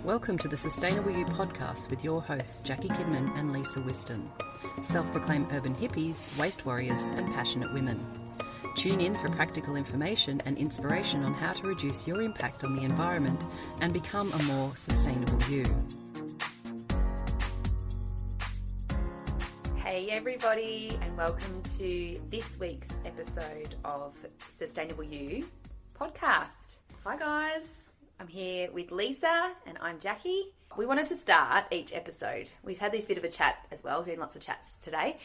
Welcome to the Sustainable You podcast with your hosts Jackie Kidman and Lisa Whiston, self-proclaimed urban hippies, waste warriors and passionate women. Tune in for practical information and inspiration on how to reduce your impact on the environment and become a more sustainable you. Hey everybody, and welcome to this week's episode of Sustainable You podcast. Hi guys. I'm here with Lisa and I'm Jackie. We wanted to start each episode. We've had this bit of a chat as well, doing lots of chats today,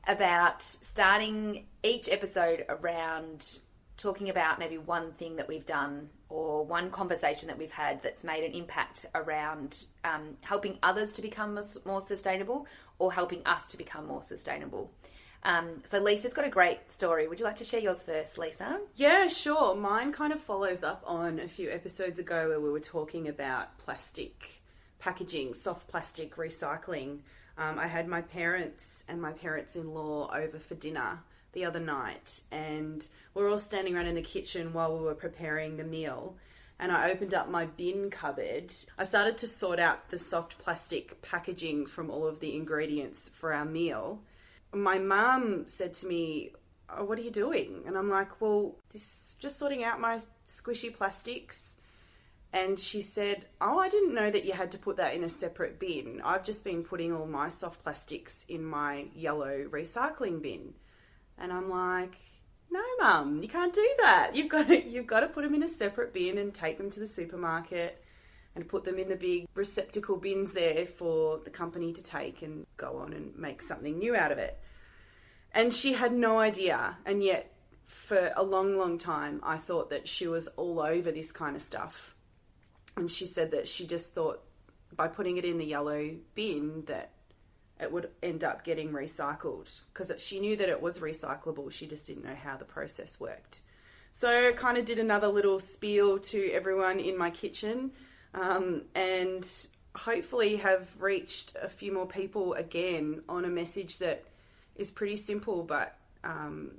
about starting each episode around talking about maybe one thing that we've done or one conversation that we've had that's made an impact around helping others to become more sustainable or helping us to become more sustainable. So Lisa's got a great story. Would you like to share yours first, Lisa? Yeah, sure. Mine kind of follows up on a few episodes ago where we were talking about plastic packaging, soft plastic recycling. I had my parents and my parents-in-law over for dinner the other night, and we were all standing around in the kitchen while we were preparing the meal, and I opened up my bin cupboard. I started to sort out the soft plastic packaging from all of the ingredients for our meal. My mum said to me, "Oh, what are you doing?" And I'm like, "Well, this just sorting out my squishy plastics." And she said, "Oh, I didn't know that you had to put that in a separate bin. I've just been putting all my soft plastics in my yellow recycling bin." And I'm like, "No, Mum, you can't do that. You've got to put them in a separate bin and take them to the supermarket and put them in the big receptacle bins there for the company to take and go on and make something new out of it." And she had no idea. And yet, for a long, long time, I thought that she was all over this kind of stuff. And she said that she just thought by putting it in the yellow bin that it would end up getting recycled, because she knew that it was recyclable. She just didn't know how the process worked. So I kind of did another little spiel to everyone in my kitchen, and hopefully have reached a few more people again on a message that is pretty simple, but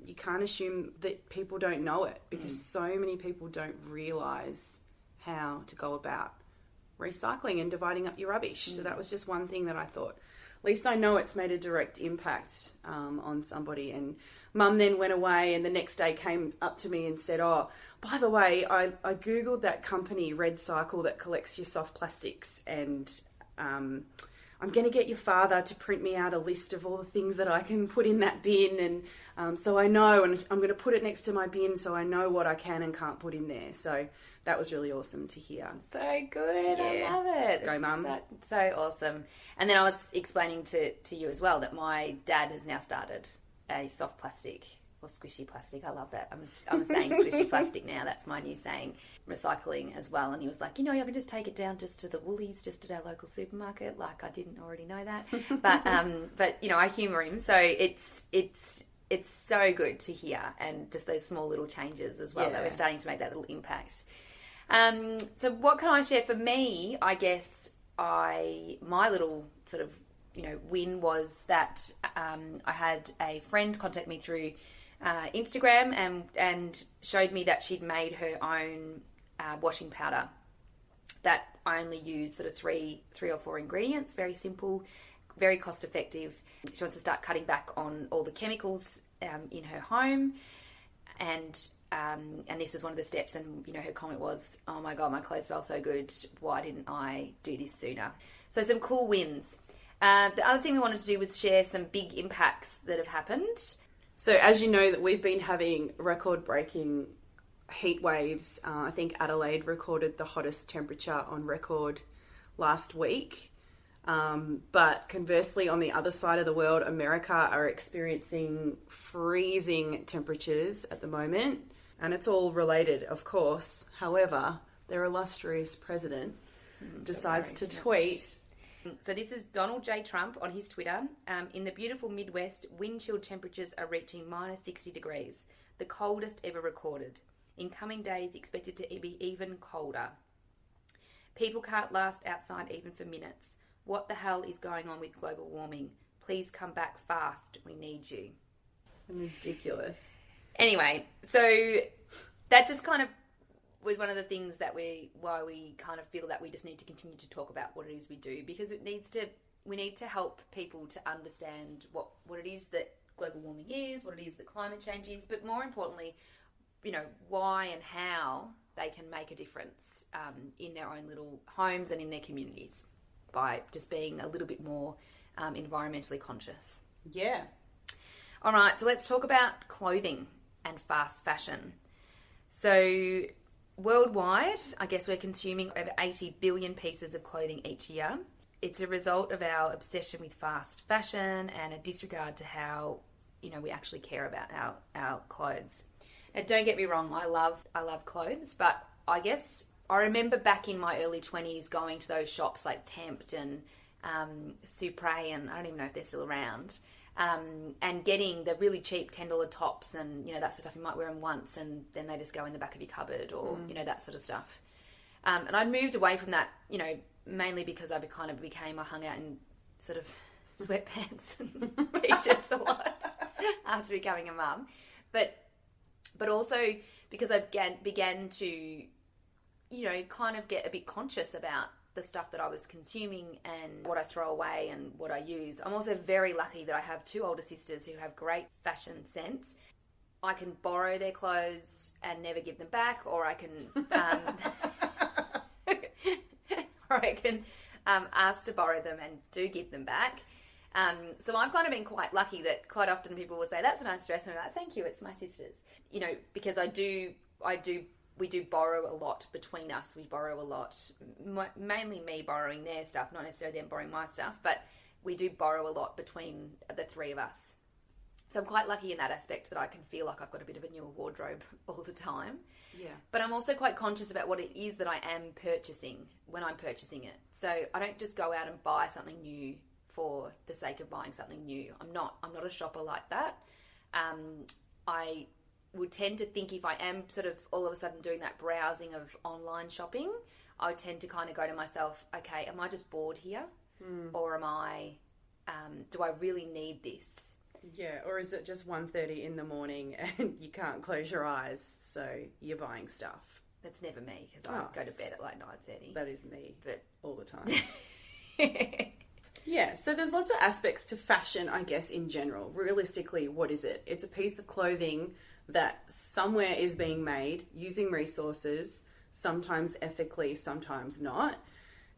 you can't assume that people don't know it, because so many people don't realise how to go about recycling and dividing up your rubbish. So that was just one thing that I thought, at least I know it's made a direct impact on somebody. And Mum then went away and the next day came up to me and said, "Oh, by the way, I Googled that company, Red Cycle, that collects your soft plastics, and I'm going to get your father to print me out a list of all the things that I can put in that bin, and so I know, and I'm going to put it next to my bin so I know what I can and can't put in there." So that was really awesome to hear. So good. Yeah. I love it. Go, Mum. So awesome. And then I was explaining to you as well that my dad has now started a soft plastic or squishy plastic. I love that. I'm saying squishy plastic now. That's my new saying. Recycling as well. And he was like, "You know, I can just take it down just to the Woolies, just at our local supermarket." Like, I didn't already know that. But you know, I humour him. So it's so good to hear, and just those small little changes as well, that we're starting to make that little impact. So what can I share for me? I guess my little sort of, win was that I had a friend contact me through Instagram and showed me that she'd made her own washing powder that I only use sort of three or four ingredients, very simple, very cost effective. She wants to start cutting back on all the chemicals in her home, and this was one of the steps. And her comment was, "Oh my God, my clothes smell so good. Why didn't I do this sooner?" So some cool wins. The other thing we wanted to do was share some big impacts that have happened. So as you know, that we've been having record-breaking heat waves. I think Adelaide recorded the hottest temperature on record last week. But conversely, on the other side of the world, America are experiencing freezing temperatures at the moment. And it's all related, of course. However, their illustrious president decides to tweet. So this is Donald J. Trump on his Twitter. In the beautiful Midwest, wind chill temperatures are reaching minus 60 degrees, the coldest ever recorded. In coming days, expected to be even colder. People can't last outside even for minutes. What the hell is going on with global warming? Please come back fast. We need you. Ridiculous. Anyway, so that just kind of was one of the things that why we kind of feel that we just need to continue to talk about what it is we do, because we need to help people to understand what it is that global warming is, what it is that climate change is, but more importantly, why and how they can make a difference in their own little homes and in their communities by just being a little bit more environmentally conscious. Yeah. All right, so let's talk about clothing and fast fashion. So worldwide, I guess we're consuming over 80 billion pieces of clothing each year. It's a result of our obsession with fast fashion and a disregard to how, we actually care about our clothes. Now, don't get me wrong, I love clothes, but I guess I remember back in my early 20s going to those shops like Tempt and Supre, and I don't even know if they're still around, and getting the really cheap $10 tops and, that sort of stuff. You might wear them once and then they just go in the back of your cupboard or, that sort of stuff. And I'd moved away from that, mainly because I hung out in sort of sweatpants and T-shirts a lot after becoming a mum. But also because I began to, kind of get a bit conscious about the stuff that I was consuming and what I throw away and what I use. I'm also very lucky that I have two older sisters who have great fashion sense. I can borrow their clothes and never give them back, or I can ask to borrow them and do give them back. So I've kind of been quite lucky that quite often people will say, "That's a nice dress," and I'm like, "Thank you, it's my sister's." Because we do borrow a lot between us. We borrow a lot, mainly me borrowing their stuff, not necessarily them borrowing my stuff, but we do borrow a lot between the three of us. So I'm quite lucky in that aspect that I can feel like I've got a bit of a newer wardrobe all the time. Yeah. But I'm also quite conscious about what it is that I am purchasing when I'm purchasing it. So I don't just go out and buy something new for the sake of buying something new. I'm not a shopper like that. I would tend to think if I am sort of all of a sudden doing that browsing of online shopping, I would tend to kind of go to myself, okay, am I just bored here? Or am I, do I really need this? Yeah, or is it just 1:30 in the morning and you can't close your eyes, so you're buying stuff? That's never me, because I go to bed at like 9:30. That is me, but all the time. Yeah, so there's lots of aspects to fashion, I guess, in general. Realistically, what is it? It's a piece of clothing that somewhere is being made using resources, sometimes ethically, sometimes not.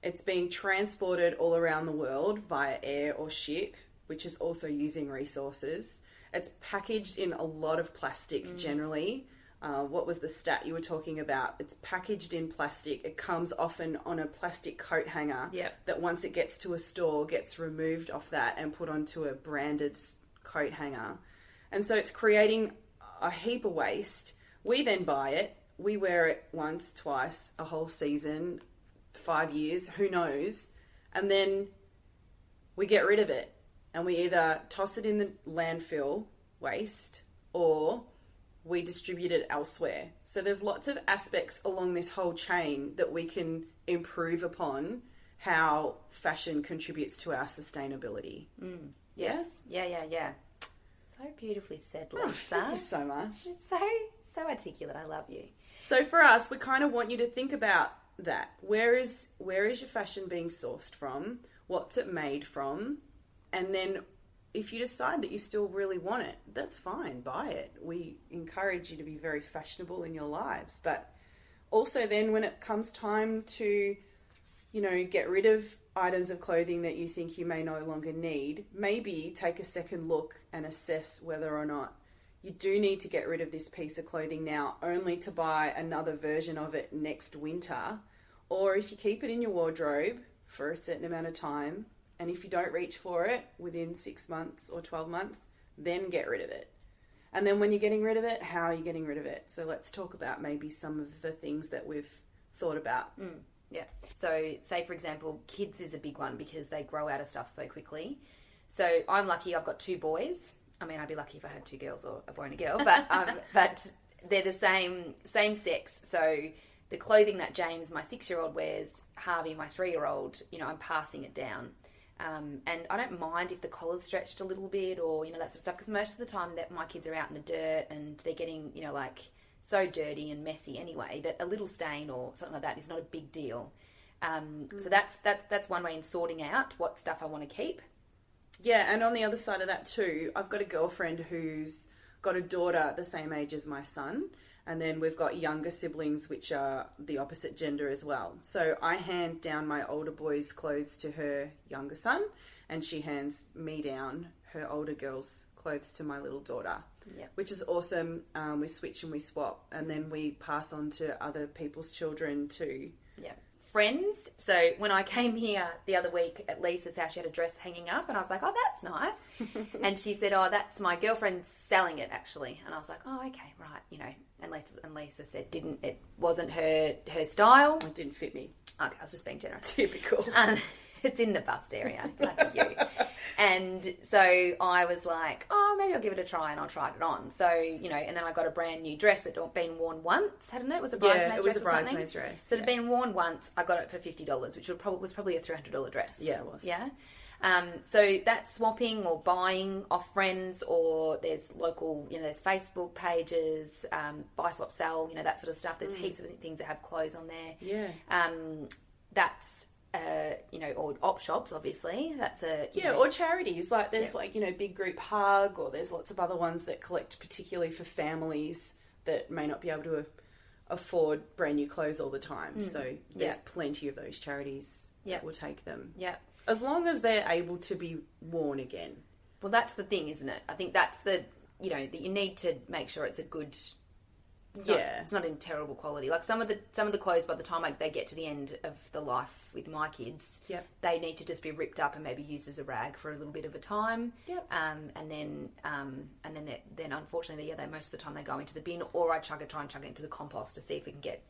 It's being transported all around the world via air or ship, which is also using resources. It's packaged in a lot of plastic generally. What was the stat you were talking about? It's packaged in plastic. It comes often on a plastic coat hanger that once it gets to a store gets removed off that and put onto a branded coat hanger. And so it's creating a heap of waste. We then buy it. We wear it once, twice, a whole season, 5 years, who knows. And then we get rid of it. And we either toss it in the landfill waste or we distribute it elsewhere. So there's lots of aspects along this whole chain that we can improve upon how fashion contributes to our sustainability. Yes. Yeah. So beautifully said, Lisa. Thank you so much. It's so articulate. I love you. So for us, we kind of want you to think about that. Where is your fashion being sourced from? What's it made from? And then if you decide that you still really want it, that's fine, buy it. We encourage you to be very fashionable in your lives. But also then when it comes time to, get rid of items of clothing that you think you may no longer need, maybe take a second look and assess whether or not you do need to get rid of this piece of clothing now only to buy another version of it next winter. Or if you keep it in your wardrobe for a certain amount of time, and if you don't reach for it within 6 months or 12 months, then get rid of it. And then when you're getting rid of it, how are you getting rid of it? So let's talk about maybe some of the things that we've thought about. Yeah. So say, for example, kids is a big one because they grow out of stuff so quickly. So I'm lucky I've got 2 boys. I mean, I'd be lucky if I had 2 girls or a boy and a girl, but they're the same sex. So the clothing that James, my 6-year-old, wears, Harvey, my 3-year-old, I'm passing it down. And I don't mind if the collar's stretched a little bit or, that sort of stuff, because most of the time that my kids are out in the dirt and they're getting, like so dirty and messy anyway that a little stain or something like that is not a big deal. So that's one way in sorting out what stuff I want to keep. Yeah, and on the other side of that too, I've got a girlfriend who's got a daughter the same age as my son, and then we've got younger siblings which are the opposite gender as well. So I hand down my older boy's clothes to her younger son, and she hands me down her older girl's clothes to my little daughter, which is awesome. We switch and we swap, and then we pass on to other people's children too. Yeah. Friends. So when I came here the other week at Lisa's house, she had a dress hanging up, and I was like, oh, that's nice. And she said, oh, that's my girlfriend selling it, actually. And I was like, oh, okay, right, you know. And Lisa said it wasn't her style. It didn't fit me. Okay, I was just being generous. Typical. It's in the bust area, like you. And so I was like, oh, maybe I'll give it a try, and I'll try it on. So, you know, and then I got a brand new dress that had been worn once, hadn't it? It was a bridesmaid's dress or something. Yeah, it was a bridesmaid's dress. So it had been worn once. I got it for $50, which was probably a $300 dress. Yeah, it was. Yeah. So that's swapping or buying off friends, or there's local, you know, there's Facebook pages, buy, swap, sell, you know, that sort of stuff. There's heaps of things that have clothes on there. Yeah. That's... you know, or op shops, obviously. That's or charities. Like there's like, you know, Big Group Hug, or there's lots of other ones that collect particularly for families that may not be able to afford brand new clothes all the time. So there's plenty of those charities that will take them. Yeah. As long as they're able to be worn again. Well, that's the thing, isn't it? I think that's the, you know, that you need to make sure it's a good... It's not in terrible quality. Like some of the clothes, by the time they get to the end of the life with my kids, they need to just be ripped up and maybe used as a rag for a little bit of a time. And then unfortunately, they most of the time they go into the bin, or I try and chuck it into the compost to see if we can get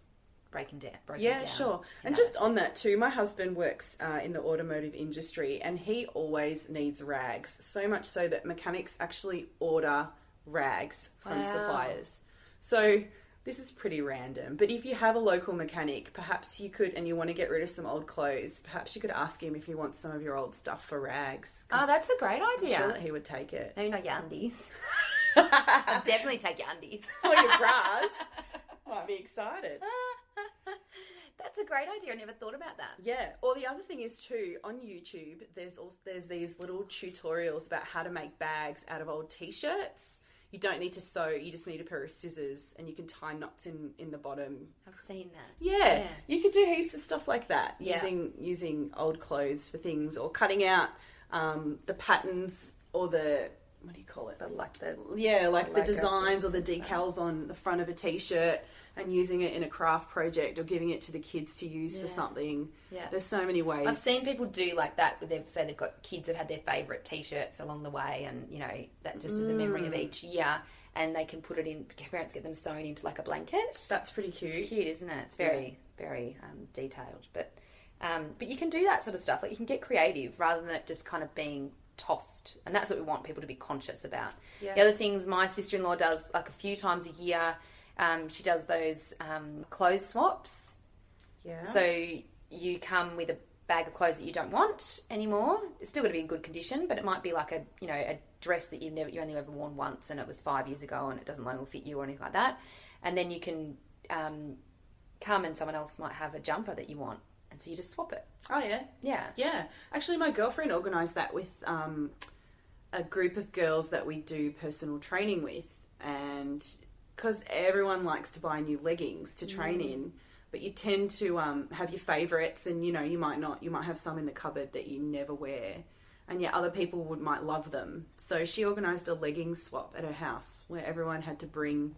broken down. Yeah, sure. And just on that too, my husband works in the automotive industry, and he always needs rags. So much so that mechanics actually order rags from suppliers. So this is pretty random, but if you have a local mechanic, perhaps you could, and you want to get rid of some old clothes, perhaps you could ask him if he wants some of your old stuff for rags. Oh, that's a great idea. I'm sure that he would take it. Maybe not your undies. I'll definitely take your undies. Or your bras. Might be excited. That's a great idea. I never thought about that. Yeah. Or the other thing is too, on YouTube, there's these little tutorials about how to make bags out of old t-shirts. You don't need to sew, you just need a pair of scissors, and you can tie knots in the bottom. I've seen that. Yeah. You can do heaps of stuff like that, using old clothes for things, or cutting out the patterns, or the, what do you call it? The designs or the decals on the front of a t-shirt, and using it in a craft project, or giving it to the kids to use for something. Yeah. There's so many ways. I've seen people do like that. They've got kids have had their favourite t-shirts along the way, and, you know, that just is a memory of each year, and they can put it in, parents get them sewn into like a blanket. That's pretty cute. It's cute, isn't it? It's very, very detailed. But you can do that sort of stuff. Like, you can get creative rather than it just kind of being tossed, and that's what we want people to be conscious about. The other things my sister-in-law does, like a few times a year, she does those clothes swaps. So you come with a bag of clothes that you don't want anymore. It's still got to be in good condition, but it might be like a dress that you only ever worn once, and it was 5 years ago, and it doesn't longer fit you or anything like that. And then you can come, and someone else might have a jumper that you want, and so you just swap it. Oh yeah. Actually, my girlfriend organised that with a group of girls that we do personal training with, and because everyone likes to buy new leggings to train in, but you tend to have your favourites, and, you know, you might have some in the cupboard that you never wear, and yet other people might love them. So she organised a leggings swap at her house where everyone had to bring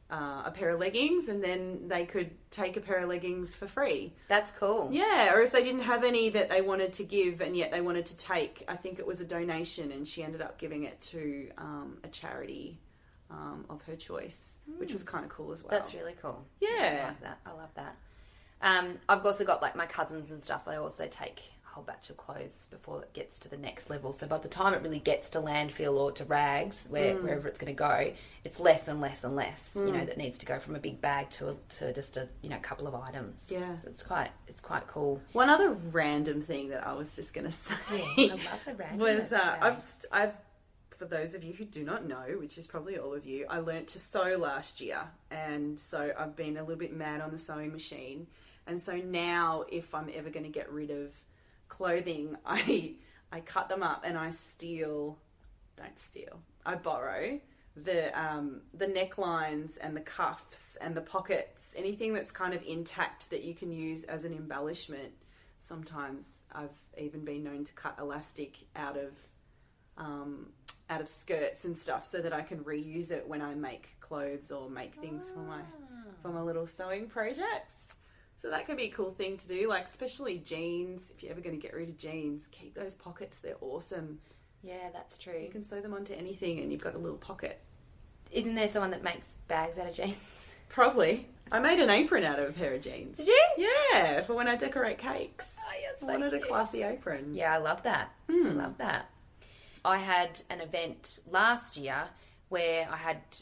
a pair of leggings, and then they could take a pair of leggings for free. That's cool. Yeah, or if they didn't have any that they wanted to give, and yet they wanted to take, I think it was a donation, and she ended up giving it to a charity of her choice, which was kind of cool as well. That's really cool. Yeah. I love that. I've also got, like, my cousins and stuff. They also take a whole batch of clothes before it gets to the next level. So by the time it really gets to landfill or to rags, wherever it's going to go, it's less and less and less, you know, that needs to go from a big bag to just a, you know, couple of items. Yeah. So it's quite cool. One other random thing that I was just going to say I love the random was I've for those of you who do not know, which is probably all of you, I learnt to sew last year. And so I've been a little bit mad on the sewing machine. And so now if I'm ever going to get rid of clothing, I cut them up and I borrow the necklines and the cuffs and the pockets, anything that's kind of intact that you can use as an embellishment. Sometimes I've even been known to cut elastic out of skirts and stuff so that I can reuse it when I make clothes or make things for my little sewing projects. So that could be a cool thing to do, like especially jeans. If you're ever going to get rid of jeans, keep those pockets. They're awesome. Yeah, that's true. You can sew them onto anything and you've got a little pocket. Isn't there someone that makes bags out of jeans? Probably. I made an apron out of a pair of jeans. Did you? Yeah, for when I decorate cakes. Oh, yeah, so I wanted cute. a classy apron. Yeah, I love that. I love that. I had an event last year where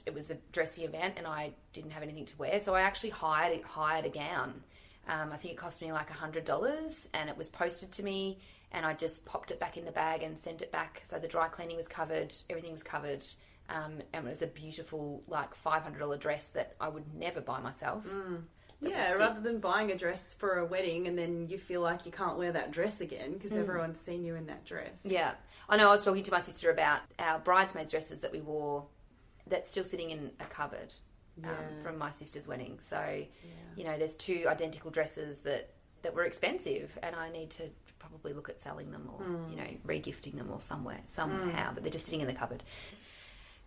it was a dressy event and I didn't have anything to wear, so I actually hired a gown. I think it cost me like $100 and it was posted to me and I just popped it back in the bag and sent it back. So the dry cleaning was covered, everything was covered. And it was a beautiful, like, $500 dress that I would never buy myself. Yeah, rather than buying a dress for a wedding and then you feel like you can't wear that dress again because everyone's seen you in that dress. Yeah. I know I was talking to my sister about our bridesmaids dresses that we wore that's still sitting in a cupboard from my sister's wedding. So, you know, there's 2 identical dresses that were expensive and I need to probably look at selling them or, you know, re-gifting them or somehow, but they're just sitting in the cupboard.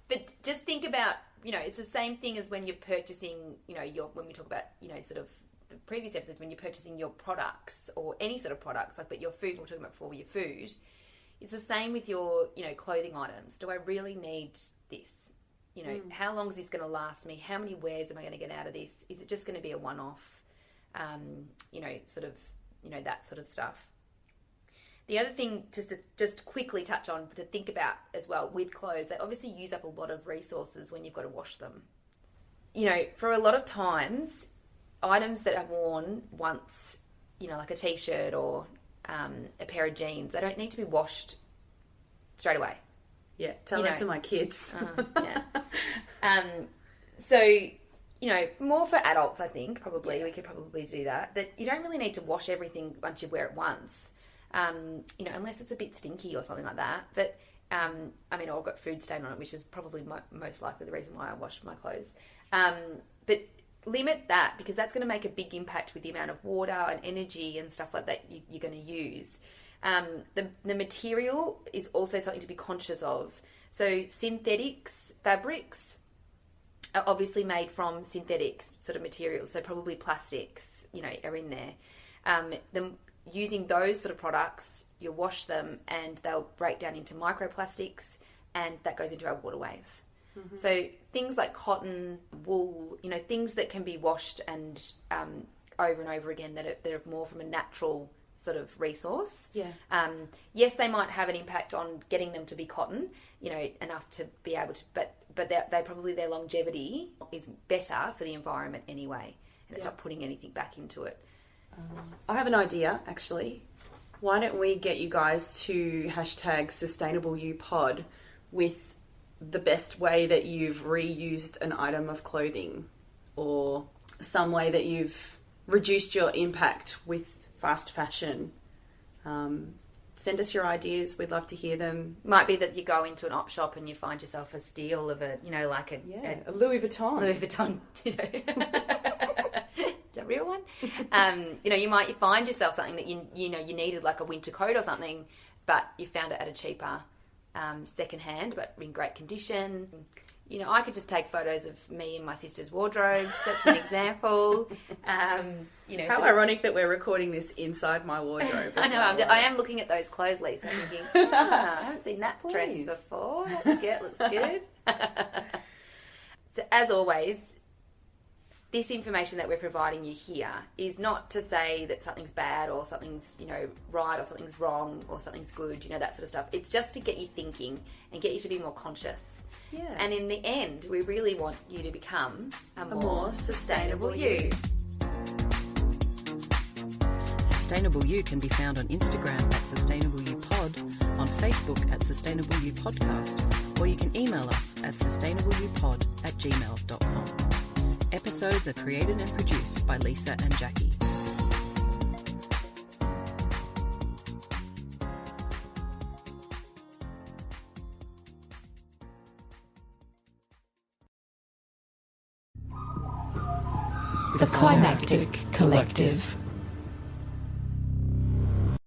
But just think about, you know, it's the same thing as when you're purchasing, you know, when we talk about, you know, sort of the previous episodes, when you're purchasing your products or any sort of products, like, but your food, we're talking about before, your food, it's the same with your, you know, clothing items. Do I really need this? You know, how long is this going to last me? How many wears am I going to get out of this? Is it just going to be a one-off? You know, sort of, you know, that sort of stuff. The other thing to just quickly touch on, to think about as well with clothes, they obviously use up a lot of resources when you've got to wash them. You know, for a lot of times, items that are worn once, you know, like a t-shirt or a pair of jeans, they don't need to be washed straight away. Yeah, tell that to my kids. So, you know, more for adults, I think, probably, we could probably do that you don't really need to wash everything once you wear it once. You know, unless it's a bit stinky or something like that. But, I mean, I've got food stain on it, which is probably most likely the reason why I wash my clothes. But limit that because that's going to make a big impact with the amount of water and energy and stuff like that you're going to use. The material is also something to be conscious of. So synthetics, fabrics are obviously made from synthetic sort of materials. So probably plastics, you know, are in there. Using those sort of products, you wash them and they'll break down into microplastics and that goes into our waterways. Mm-hmm. So things like cotton, wool, you know, things that can be washed and over and over again that are more from a natural sort of resource. Yeah. Yes, they might have an impact on getting them to be cotton, you know, enough to be able to, but they probably their longevity is better for the environment anyway, and it's not putting anything back into it. I have an idea, actually. Why don't we get you guys to #SustainableUPod with the best way that you've reused an item of clothing or some way that you've reduced your impact with fast fashion. Send us your ideas. We'd love to hear them. Might be that you go into an op shop and you find yourself a steal of a, you know, like a Louis Vuitton. Louis Vuitton, you know. Is that a real one? You know, you might find yourself something that you know you needed, like a winter coat or something, but you found it at a cheaper second hand, but in great condition. You know, I could just take photos of me and my sister's wardrobes. That's an example. You know, how ironic that we're recording this inside my wardrobe. I know. I am looking at those clothes, Lisa. I'm thinking, I haven't seen that dress before. That skirt looks good. So, as always, this information that we're providing you here is not to say that something's bad or something's, you know, right or something's wrong or something's good, you know, that sort of stuff. It's just to get you thinking and get you to be more conscious. Yeah. And in the end, we really want you to become a more sustainable you. Sustainable You can be found on Instagram @SustainableUPod on Facebook at Sustainable You Podcast, or you can email us at sustainableyoupod@gmail.com. Episodes are created and produced by Lisa and Jackie. The Climactic Collective.